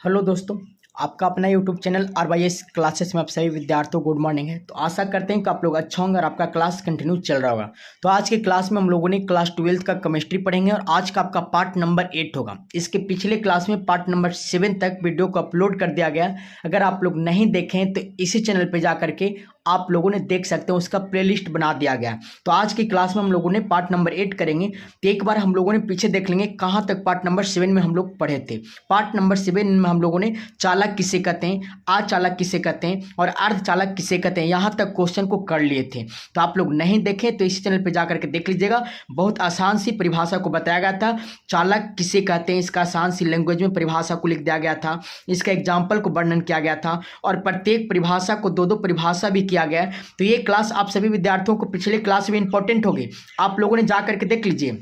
Hello दोस्तों, आपका अपना यूट्यूब चैनल RYS क्लासेस में आप सभी विद्यार्थियों को गुड मॉर्निंग है। तो आशा करते हैं कि आप लोग अच्छा होंगे और आपका क्लास कंटिन्यू चल रहा होगा। तो आज के क्लास में हम लोगों ने क्लास 12th का केमिस्ट्री पढ़ेंगे और आज का आपका पार्ट नंबर 8 होगा। इसके पिछले क्लास में पार्ट नंबर 7 तक वीडियो को अपलोड कर दिया गया। अगर आप लोग नहीं देखें तो इसी चैनल पर जा करके आप लोगों ने देख सकते हैं, उसका प्लेलिस्ट बना दिया गया। तो आज की क्लास में हम लोगों ने पार्ट नंबर 8 करेंगे। तो एक बार हम लोगों ने पीछे देख लेंगे कहाँ तक पार्ट नंबर 7 में हम लोग पढ़े थे। पार्ट नंबर 7 में हम लोगों ने चालक किसे कहते हैं, अचालक किसे कहते हैं और अर्धचालक किसे कहते हैं, यहाँ तक क्वेश्चन को कर लिए थे। तो आप लोग नहीं देखें तो इसी चैनल पर जाकर के देख लीजिएगा। बहुत आसान सी परिभाषा को बताया गया था। चालक किसे कहते हैं, इसका आसान सी लैंग्वेज में परिभाषा को लिख दिया गया था। इसका एग्जाम्पल को वर्णन किया गया था और प्रत्येक परिभाषा को दो परिभाषा भी किया गया है। तो ये क्लास आप सभी विद्यार्थियों को पिछले क्लास में इंपॉर्टेंट होगी, आप लोगों ने जा करके देख लीजिए।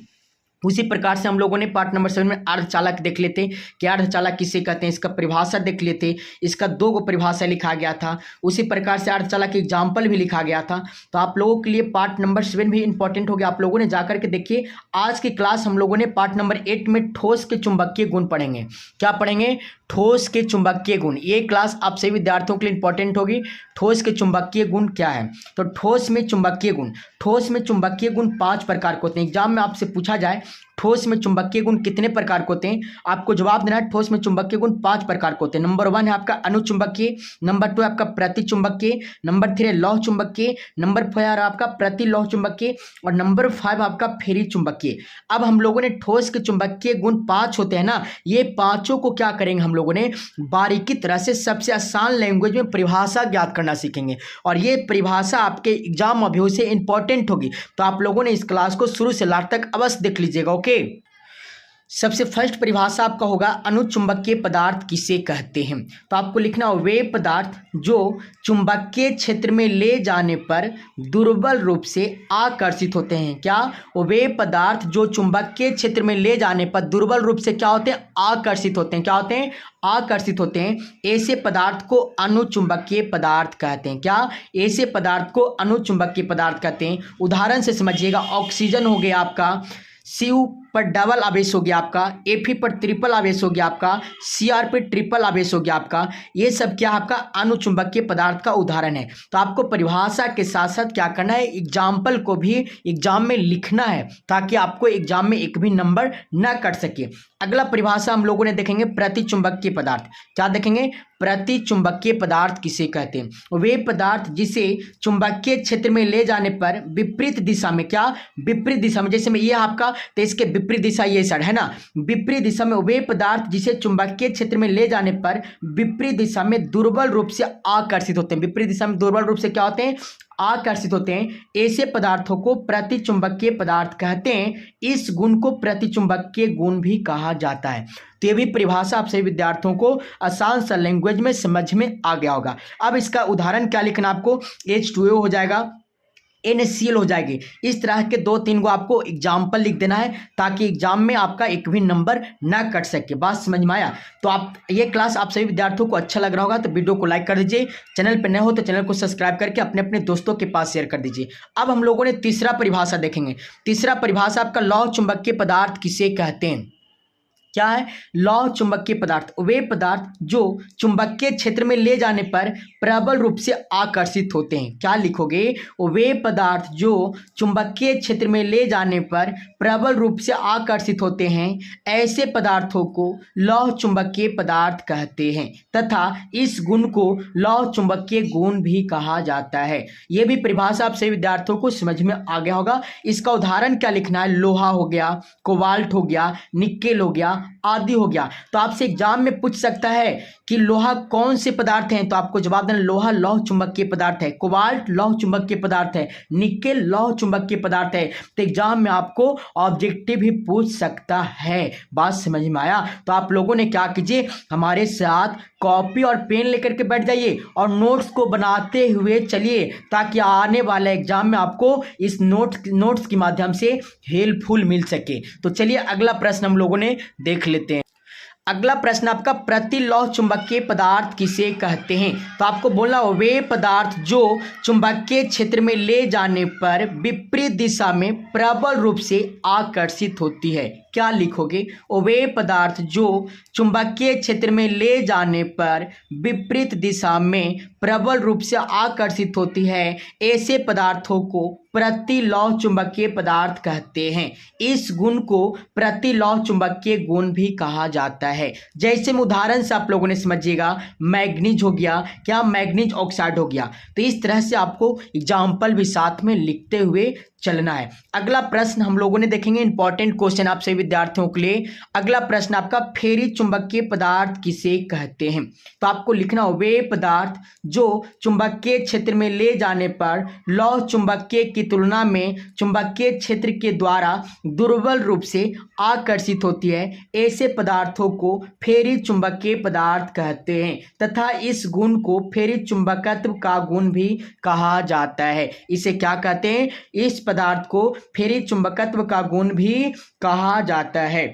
उसी प्रकार से हम लोगों ने पार्ट नंबर 7 में अर्धचालक देख लेते कि अर्धचालक किसे कहते हैं, इसका परिभाषा देख लेते। इसका 2 परिभाषा लिखा गया था। उसी प्रकार से अर्धचालक की एग्जाम्पल भी लिखा गया था। तो आप लोगों के लिए पार्ट नंबर 7 भी इंपॉर्टेंट हो गया। आप लोगों ने जाकर के देखिए, आज की क्लास हम लोगों ने पार्ट नंबर 8 में ठोस के चुंबकीय गुण पढ़ेंगे। क्या पढ़ेंगे? ठोस के चुंबकीय गुण। ये क्लास आप सभी विद्यार्थियों के लिए इंपॉर्टेंट होगी। ठोस के चुंबकीय गुण क्या है? तो ठोस में चुंबकीय गुण, ठोस में चुंबकीय गुण 5 प्रकार के होते हैं। एग्जाम में आपसे पूछा जाए ठोस में चुंबकीय गुण कितने प्रकार के होते हैं, आपको जवाब देना है ठोस में चुंबकीय गुण 5 प्रकार के होते हैं। नंबर 1 है आपका अनुचुंबकीय, नंबर 2 है आपका प्रतिचुंबकीय, नंबर 3 है लौह चुंबकीय, नंबर 4 है आपका प्रतिलौह चुंबकीय और नंबर 5 आपका फेरी चुंबकीय। अब हम लोगों ने ठोस के चुंबकीय गुण 5 होते हैं ना, ये पांचों को क्या करेंगे, हम लोगों ने बारीकी तरह से सबसे आसान लैंग्वेज में परिभाषा ज्ञात करना सीखेंगे और ये परिभाषा आपके एग्जाम अभी से इंपॉर्टेंट होगी। तो आप लोगों ने इस क्लास को शुरू से लास्ट तक अवश्य देख लीजिएगा। ओके, सबसे फर्स्ट परिभाषा आपका होगा अनुचुंबकीय पदार्थ किसे कहते हैं। तो आपको लिखना हो वे पदार्थ जो चुंबकीय क्षेत्र में ले जाने पर दुर्बल रूप से आकर्षित होते हैं। क्या? वे पदार्थ जो चुंबकीय क्षेत्र में ले जाने पर दुर्बल रूप से क्या होते हैं? आकर्षित होते हैं। क्या होते हैं? आकर्षित होते हैं। ऐसे पदार्थ को अनुचुंबकीय पदार्थ कहते हैं। क्या? ऐसे पदार्थ को अनुचुंबकीय पदार्थ कहते हैं। उदाहरण से समझिएगा, ऑक्सीजन हो गया आपका, CO पर डबल आवेश हो गया आपका, Fe पर ट्रिपल आवेश हो गया आपका, Cr पर ट्रिपल आवेश हो गया आपका। ये सब क्या आपका अनुचुंबकीय पदार्थ का उदाहरण है। तो आपको परिभाषा के साथ साथ क्या करना है, एग्जाम्पल को भी एग्जाम में लिखना है ताकि आपको एग्जाम में एक भी नंबर ना कट सके। अगला परिभाषा हम लोगों ने देखेंगे प्रतिचुंबकीय पदार्थ। क्या देखेंगे? प्रतिचुंबकीय पदार्थ किसे कहते हैं? वे पदार्थ जिसे चुंबकीय क्षेत्र में ले जाने पर विपरीत दिशा में, क्या? विपरीत दिशा में, जैसे में ये आपका, तो इसके विपरीत दिशा ये साइड है ना, विपरीत दिशा में वे पदार्थ जिसे चुंबकीय क्षेत्र में ले जाने पर विपरीत दिशा में दुर्बल रूप से आकर्षित होते हैं। विपरीत दिशा में दुर्बल रूप से क्या होते हैं? आकर्षित होते हैं। ऐसे पदार्थों को प्रतिचुंबकीय पदार्थ कहते हैं। इस गुण को प्रतिचुंबकीय गुण भी कहा जाता है। तो ये भी परिभाषा आप सभी विद्यार्थियों को आसान सा लैंग्वेज में समझ में आ गया होगा। अब इसका उदाहरण क्या लिखना, आपको H2O हो जाएगा, NaCl हो जाएगी। इस तरह के 2-3 को आपको एग्जाम्पल लिख देना है ताकि एग्जाम में आपका एक भी नंबर ना कट सके। बात समझ में आया? तो आप ये क्लास आप सभी विद्यार्थियों को अच्छा लग रहा होगा तो वीडियो को लाइक कर दीजिए। चैनल पर नए हो तो चैनल को सब्सक्राइब करके अपने अपने दोस्तों के पास शेयर कर दीजिए। अब हम लोगों ने तीसरा परिभाषा देखेंगे। तीसरा परिभाषा आपका लौह चुंबकीय पदार्थ किसे कहते हैं। क्या है? लौह चुंबकीय पदार्थ वे पदार्थ जो चुंबकीय क्षेत्र में ले जाने पर प्रबल रूप से आकर्षित होते हैं। क्या लिखोगे? वे पदार्थ जो चुंबकीय क्षेत्र में ले जाने पर प्रबल रूप से आकर्षित होते हैं, ऐसे पदार्थों को लौह चुंबकीय पदार्थ कहते हैं तथा इस गुण को लौह चुंबकीय गुण भी कहा जाता है। यह भी परिभाषा आप सभी विद्यार्थियों को समझ में आ गया होगा। इसका उदाहरण क्या लिखना है? लोहा हो गया, कोबाल्ट हो गया, निकेल हो गया, आदि हो गया। तो आपसे एग्जाम में पूछ सकता है कि लोहा कौन से पदार्थ हैं, तो आपको जवाब देना लोहा लौह चुंबकीय पदार्थ है, कोबाल्ट लौह चुंबकीय पदार्थ है, निकेल लौह चुंबकीय पदार्थ है। तो एग्जाम में आपको ऑब्जेक्टिव भी पूछ सकता है। बात समझ में आया? तो आप लोगों ने क्या कीजिए, हमारे साथ कॉपी और पेन लेकर के बैठ जाइए और नोट्स को बनाते हुए चलिए ताकि आने वाले एग्जाम में आपको इस नोट्स के माध्यम से हेल्पफुल मिल सके। तो चलिए अगला प्रश्न हम लोगों ने देख लेते हैं। अगला प्रश्न आपका प्रतिलौह चुंबकीय पदार्थ किसे कहते हैं। तो आपको बोलना हो वे पदार्थ जो चुंबकीय क्षेत्र में ले जाने पर विपरीत दिशा में प्रबल रूप से आकर्षित होती है। क्या लिखोगे? वे पदार्थ जो चुंबकीय क्षेत्र में ले जाने पर विपरीत दिशा में प्रबल रूप से आकर्षित होती है, ऐसे पदार्थों को प्रतिलौह चुंबकीय पदार्थ कहते हैं। इस गुण को प्रतिलौह चुंबकीय गुण भी कहा जाता है। जैसे में उदाहरण से आप लोगों ने समझिएगा, मैग्नीज हो गया, क्या मैग्नीज ऑक्साइड हो गया। तो इस तरह से आपको एग्जाम्पल भी साथ में लिखते हुए चलना है। अगला प्रश्न हम लोगों ने देखेंगे, इंपॉर्टेंट क्वेश्चन आप सभी विद्यार्थियों के लिए। अगला प्रश्न आपका, फेरी चुंबकीय पदार्थ किसे कहते हैं? तो आपको लिखना हो, वे पदार्थ जो चुंबकीय क्षेत्र में ले जाने पर लौह चुंबकीय की तुलना में चुंबकीय क्षेत्र के द्वारा दुर्बल रूप से आकर्षित होती है, ऐसे पदार्थों को फेरी चुंबकीय पदार्थ कहते हैं तथा इस गुण को फेरी चुंबकत्व का गुण भी कहा जाता है। इसे क्या कहते हैं? इस पदार्थ को फेरी चुंबकत्व का गुण भी कहा जाता है।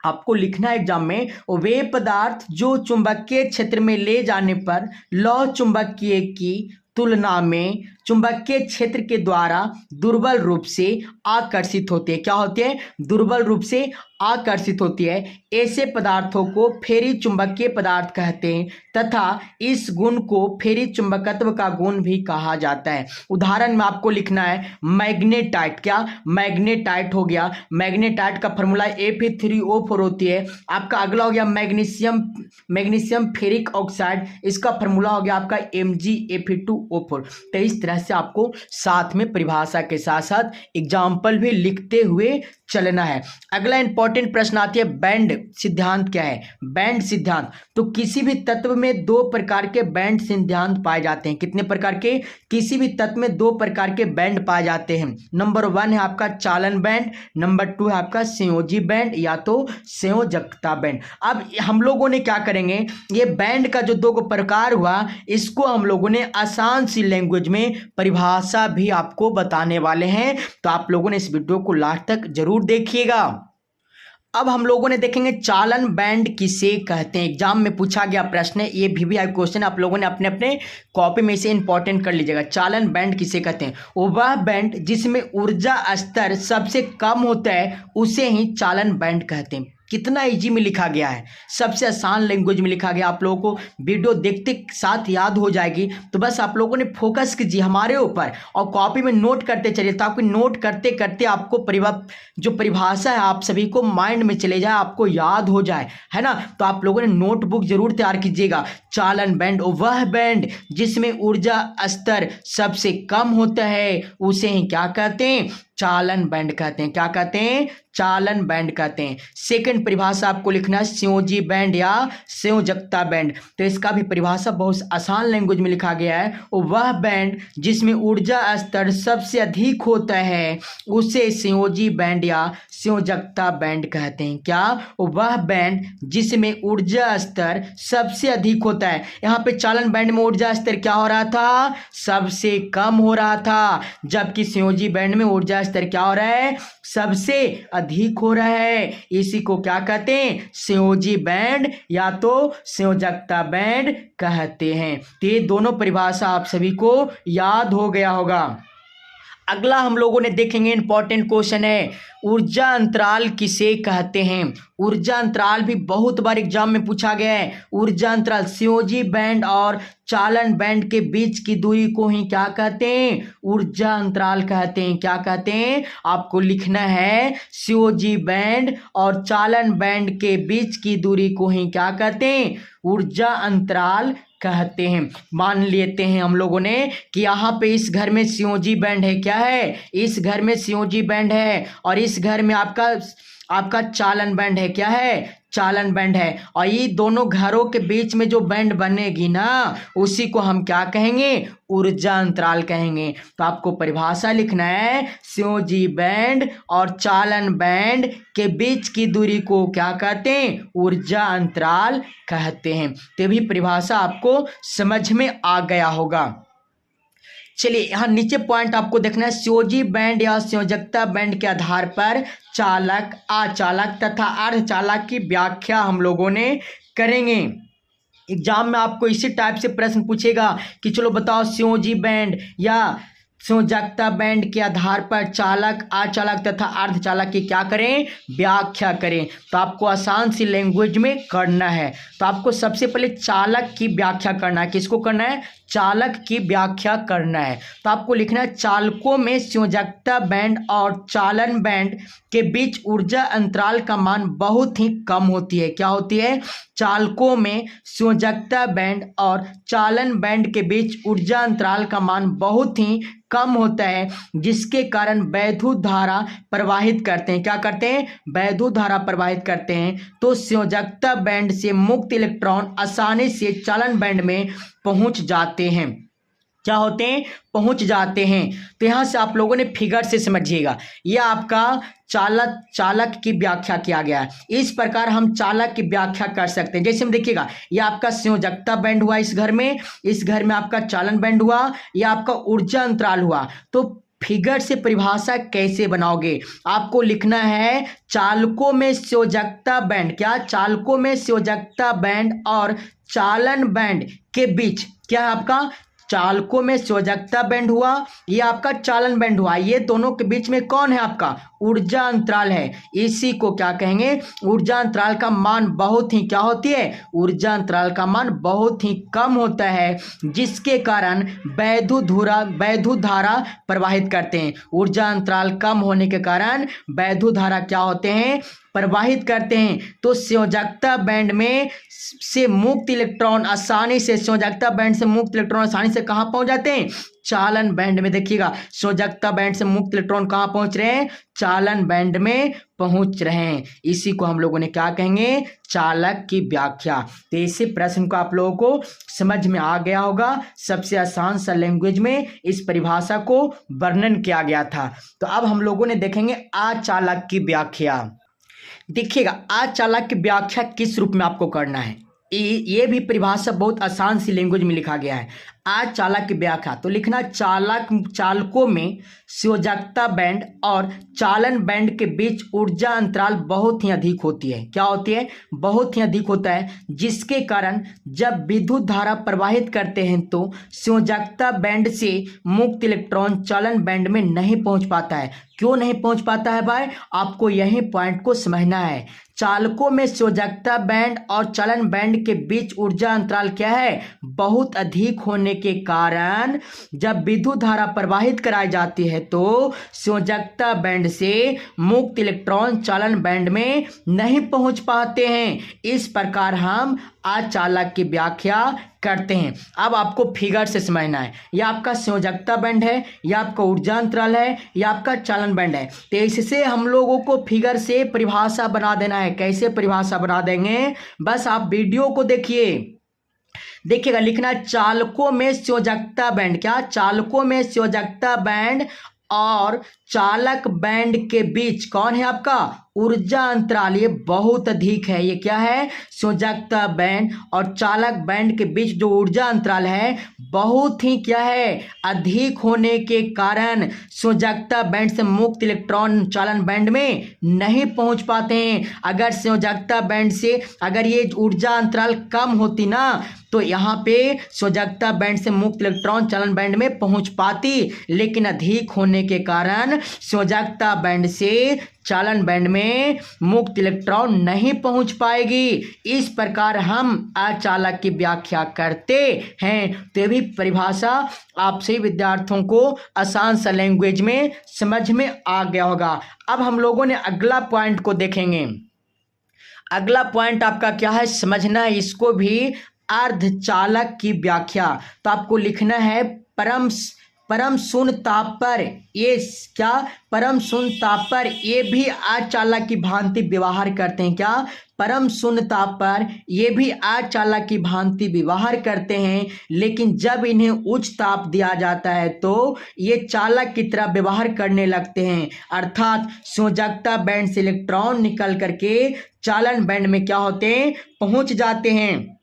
आपको लिखना है एग्जाम में, वे पदार्थ जो चुंबकीय क्षेत्र में ले जाने पर लौह चुंबकीय की तुलना में चुंबकीय क्षेत्र के द्वारा दुर्बल रूप से आकर्षित होते हैं। क्या होते हैं? दुर्बल रूप से आकर्षित होती है, ऐसे पदार्थों को फेरी चुंबकीय पदार्थ कहते हैं तथा इस गुण को फेरी चुंबकत्व का गुण भी कहा जाता है। उदाहरण में आपको लिखना है मैग्नेटाइट। क्या? मैग्नेटाइट हो गया। मैग्नेटाइट का फॉर्मूला Fe3O4 होती है। आपका अगला हो गया मैग्नीशियम फेरिक ऑक्साइड, इसका फॉर्मूला हो गया आपका MgFe2O4। तो इस तरह से आपको साथ में परिभाषा के साथ साथ एग्जाम्पल भी लिखते हुए चलना है। अगला इंपॉर्टेंट प्रश्न आती है, बैंड सिद्धांत क्या है? बैंड सिद्धांत, तो किसी भी तत्व में दो प्रकार के बैंड सिद्धांत पाए जाते हैं। कितने प्रकार के? किसी भी तत्व में दो प्रकार के बैंड पाए जाते हैं। नंबर 1 है आपका चालन बैंड, नंबर 2 है आपका संयोजी बैंड या तो संयोजकता बैंड। अब हम लोगों ने क्या करेंगे, ये बैंड का जो दो प्रकार हुआ, इसको हम लोगों ने आसान सी लैंग्वेज में परिभाषा भी आपको बताने वाले हैं, तो आप लोगों ने इस वीडियो को लास्ट तक जरूर देखिएगा। अब हम लोगों ने देखेंगे चालन बैंड किसे कहते हैं। एग्जाम में पूछा गया प्रश्न है, ये भी क्वेश्चन आप लोगों ने अपने अपने कॉपी में से इंपॉर्टेंट कर लीजिएगा। चालन बैंड किसे कहते हैं? वह बैंड जिसमें ऊर्जा स्तर सबसे कम होता है उसे ही चालन बैंड कहते हैं। कितना इजी में लिखा गया है, सबसे आसान लैंग्वेज में लिखा गया। आप लोगों को वीडियो देखते साथ याद हो जाएगी, तो बस आप लोगों ने फोकस कीजिए हमारे ऊपर और कॉपी में नोट करते चलिए, ताकि नोट करते करते आपको जो परिभाषा है आप सभी को माइंड में चले जाए, आपको याद हो जाए, है ना। तो आप लोगों ने नोटबुक जरूर तैयार कीजिएगा। चालन बैंड, वह बैंड जिसमें ऊर्जा स्तर सबसे कम होता है उसे ही क्या कहते हैं? चालन बैंड कहते हैं। क्या कहते हैं? चालन बैंड कहते हैं। सेकंड परिभाषा आपको लिखना है संयोजी बैंड या संयोजकता बैंड। तो इसका भी परिभाषा बहुत आसान लैंग्वेज में लिखा गया है, वह बैंड जिसमें ऊर्जा स्तर सबसे अधिक होता है उसे संयोजी बैंड या संयोजकता बैंड कहते हैं। क्या? वह बैंड जिसमें ऊर्जा स्तर सबसे अधिक होता है। यहाँ पे चालन बैंड में ऊर्जा स्तर क्या हो रहा था? सबसे कम हो रहा था, जबकि संयोजी बैंड में ऊर्जा स्तर क्या हो रहा है? सबसे अधिक हो रहा है। इसी को क्या कहते हैं? संयोजी बैंड या तो संयोजकता बैंड कहते हैं। तो ये दोनों परिभाषा आप सभी को याद हो गया होगा। अगला हम लोगों ने देखेंगे, इंपॉर्टेंट क्वेश्चन है, ऊर्जा अंतराल किसे कहते हैं? ऊर्जा अंतराल भी बहुत बार एग्जाम में पूछा गया है। ऊर्जा अंतराल संयोजी बैंड और चालन बैंड के बीच की दूरी को ही क्या कहते हैं? ऊर्जा अंतराल कहते हैं। क्या कहते हैं? आपको लिखना है संयोजी बैंड और चालन बैंड के बीच की दूरी को ही क्या कहते हैं? ऊर्जा अंतराल कहते हैं। मान लेते हैं हम लोगों ने कि यहाँ पे इस घर में संयोजी बैंड है। क्या है? इस घर में संयोजी बैंड है और इस घर में आपका चालन बैंड है। क्या है? चालन बैंड है। और ये दोनों घरों के बीच में जो बैंड बनेगी ना, उसी को हम क्या कहेंगे? ऊर्जा अंतराल कहेंगे। तो आपको परिभाषा लिखना है संयोजी बैंड और चालन बैंड के बीच की दूरी को क्या कहते हैं? ऊर्जा अंतराल कहते हैं। तो भी परिभाषा आपको समझ में आ गया होगा। चलिए यहाँ नीचे पॉइंट आपको देखना है, संयोजी बैंड या संयोजकता बैंड के आधार पर चालक, अचालक तथा अर्धचालक की व्याख्या हम लोगों ने करेंगे। एग्जाम में आपको इसी टाइप से प्रश्न पूछेगा कि चलो बताओ संयोजी बैंड या संयोजकता बैंड के आधार पर चालक, अचालक तथा अर्धचालक की क्या करें, व्याख्या करें। तो आपको आसान सी लैंग्वेज में करना है। तो आपको सबसे पहले चालक की व्याख्या करना है। किसको करना है, चालक की व्याख्या करना है। तो आपको लिखना है चालकों में संयोजकता बैंड और चालन बैंड के बीच ऊर्जा अंतराल का मान बहुत ही कम होती है। क्या होती है, चालकों में संयोजकता बैंड और चालन बैंड के बीच ऊर्जा अंतराल का मान बहुत ही कम होता है, जिसके कारण वैद्युत धारा प्रवाहित करते हैं। क्या करते हैं, वैद्युत धारा प्रवाहित करते हैं। तो संयोजकता बैंड से मुक्त इलेक्ट्रॉन आसानी से चालन बैंड में पहुंच जाते हैं। क्या होते हैं, पहुंच जाते हैं। तो यहां से आप लोगों ने फिगर से समझिएगा, यह आपका चालक की व्याख्या किया गया है। इस प्रकार हम चालक की व्याख्या कर सकते हैं। जैसे हम देखिएगा, यह आपका संयोजकता बैंड हुआ इस घर में आपका चालन बैंड हुआ, यह आपका ऊर्जा अंतराल हुआ। तो फिगर से परिभाषा कैसे बनाओगे, आपको लिखना है चालकों में संयोजकता बैंड, क्या, चालकों में संयोजकता बैंड और चालन बैंड के बीच क्या है आपका, चालकों में संयोजकता बैंड हुआ, ये आपका चालन बैंड हुआ, ये दोनों के बीच में कौन है आपका, ऊर्जा अंतराल है। इसी को क्या कहेंगे, ऊर्जा अंतराल का मान बहुत ही क्या होती है, ऊर्जा अंतराल का मान बहुत ही कम होता है, जिसके कारण वैद्युत धारा प्रवाहित करते हैं। ऊर्जा अंतराल कम होने के कारण वैद्युत धारा क्या होते हैं, प्रवाहित करते हैं। तो संयोजकता बैंड में से मुक्त इलेक्ट्रॉन आसानी से, संयोजकता बैंड से मुक्त इलेक्ट्रॉन आसानी से कहां पहुंच जाते हैं, चालन बैंड में। देखिएगा, संयोजकता बैंड से मुक्त इलेक्ट्रॉन कहां पहुंच रहे हैं, चालन बैंड में पहुंच रहे हैं। इसी को हम लोगों ने क्या कहेंगे, चालक की व्याख्या। तो इसी प्रश्न को आप लोगों को समझ में आ गया होगा। सबसे आसान सा लैंग्वेज में इस परिभाषा को वर्णन किया गया था। तो अब हम लोगों ने देखेंगे अचालक की व्याख्या। देखिएगा, अचालक की व्याख्या किस रूप में आपको करना है, ये भी परिभाषा बहुत आसान सी लैंग्वेज में लिखा गया है। अचालक की व्याख्या तो लिखना, चालकों में संयोजकता बैंड और चालन बैंड के बीच ऊर्जा अंतराल बहुत ही अधिक होती है। क्या होती है, बहुत ही अधिक होता है, जिसके कारण जब विद्युत धारा प्रवाहित करते हैं तो संयोजकता बैंड से मुक्त इलेक्ट्रॉन चालन बैंड में नहीं पहुंच पाता है। क्यों नहीं पहुंच पाता है भाई, आपको यही पॉइंट को समझना है। चालकों में संयोजकता बैंड और चालन बैंड के बीच ऊर्जा अंतराल क्या है, बहुत अधिक होने के कारण जब विद्युत धारा प्रवाहित कराई जाती है तो संयोजकता बैंड से मुक्त इलेक्ट्रॉन चालन बैंड में नहीं पहुंच पाते हैं। इस प्रकार हम अचालक की व्याख्या करते हैं। अब आपको फिगर से समझना है, यह आपका संयोजकता बैंड है, यह आपका ऊर्जा अंतराल है, यह आपका चालन बैंड है। तो इससे हम लोगों को फिगर से परिभाषा बना देना है। कैसे परिभाषा बना देंगे, बस आप वीडियो को देखिएगा, लिखना चालकों में संयोजकता बैंड, क्या, चालकों में संयोजकता बैंड और चालक बैंड के बीच कौन है आपका, ऊर्जा अंतराल, ये बहुत अधिक है। ये क्या है, संयोजकता बैंड और चालक बैंड के बीच जो ऊर्जा अंतराल है बहुत ही क्या है, अधिक होने के कारण संयोजकता बैंड से मुक्त इलेक्ट्रॉन चालन बैंड में नहीं पहुंच पाते हैं। अगर संयोजकता बैंड से अगर ये ऊर्जा अंतराल कम होती ना, तो यहाँ पे संयोजकता बैंड से मुक्त इलेक्ट्रॉन चालन बैंड में पहुंच पाती, लेकिन अधिक होने के कारण संयोजकता बैंड से चालन बैंड में मुक्त इलेक्ट्रॉन नहीं पहुंच पाएगी। इस प्रकार हम अचालक की व्याख्या करते हैं। तो ये भी परिभाषा आप सभी विद्यार्थियों को आसान सा लैंग्वेज में समझ में आ गया होगा। अब हम लोगों ने अगला पॉइंट को देखेंगे। अगला पॉइंट आपका क्या है, समझना है इसको भी, अर्धचालक की व्याख्या। तो आपको लिखना है परम शून्य ताप पर, ये क्या, परम शून्य ताप पर ये भी अचालक की भांति व्यवहार करते हैं। क्या, परम शून्य ताप पर ये भी अचालक की भांति व्यवहार करते हैं, लेकिन जब इन्हें उच्च ताप दिया जाता है तो ये चालक की तरह व्यवहार करने लगते हैं। अर्थात संयोजकता बैंड से इलेक्ट्रॉन निकल करके चालन बैंड में क्या होते हैं, पहुंच जाते हैं।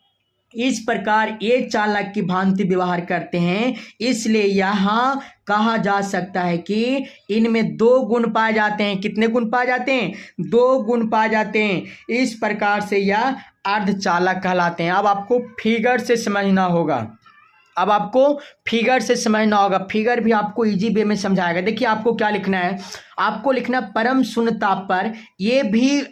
इस प्रकार ये चालक की भांति व्यवहार करते हैं, इसलिए यहाँ कहा जा सकता है कि इनमें 2 गुण पाए जाते हैं। कितने गुण पाए जाते हैं, 2 गुण पाए जाते हैं। इस प्रकार से यह अर्धचालक कहलाते हैं। अब आपको फिगर से समझना होगा। अब आपको फिगर से समझना होगा, फिगर भी आपको इजी वे में समझाएगा। देखिए आपको क्या लिखना है, आपको लिखना परम शून्य ताप पर ये भी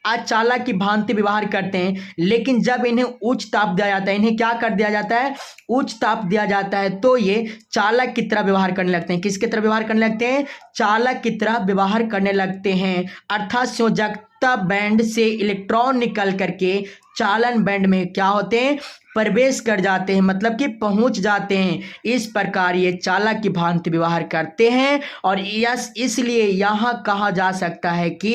अचालक की भांति व्यवहार करते हैं, लेकिन जब इन्हें उच्च ताप दिया जाता है, इन्हें क्या कर दिया जाता है, उच्च ताप दिया जाता है, तो ये चालक की तरह व्यवहार करने लगते हैं। किसकी तरह व्यवहार करने लगते हैं, चालक की तरह व्यवहार करने लगते हैं। अर्थात संयोजकता बैंड से इलेक्ट्रॉन निकल करके चालन बैंड में क्या होते हैं, प्रवेश कर जाते हैं, मतलब कि पहुंच जाते हैं। इस प्रकार ये चालक की भांति व्यवहार करते हैं और इसलिए यहां कहा जा सकता है कि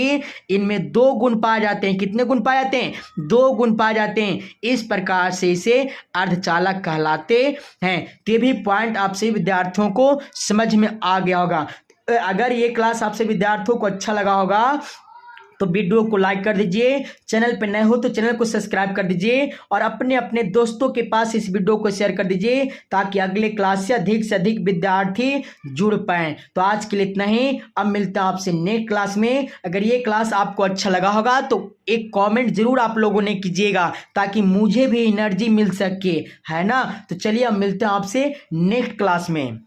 इनमें दो गुण पाए जाते हैं। कितने गुण पाए जाते हैं, दो गुण पाए जाते हैं। इस प्रकार से इसे अर्धचालक कहलाते हैं। तो ये भी पॉइंट आपसे विद्यार्थियों को समझ में आ गया होगा। अगर ये क्लास आपसे विद्यार्थियों को अच्छा लगा होगा तो वीडियो को लाइक कर दीजिए, चैनल पर नए हो तो चैनल को सब्सक्राइब कर दीजिए और अपने अपने दोस्तों के पास इस वीडियो को शेयर कर दीजिए ताकि अगले क्लास से अधिक विद्यार्थी जुड़ पाएं। तो आज के लिए इतना ही, अब मिलते हैं आपसे नेक्स्ट क्लास में। अगर ये क्लास आपको अच्छा लगा होगा तो एक कमेंट जरूर आप लोगों ने कीजिएगा ताकि मुझे भी एनर्जी मिल सके, है ना। तो चलिए अब मिलते हैं आपसे नेक्स्ट क्लास में।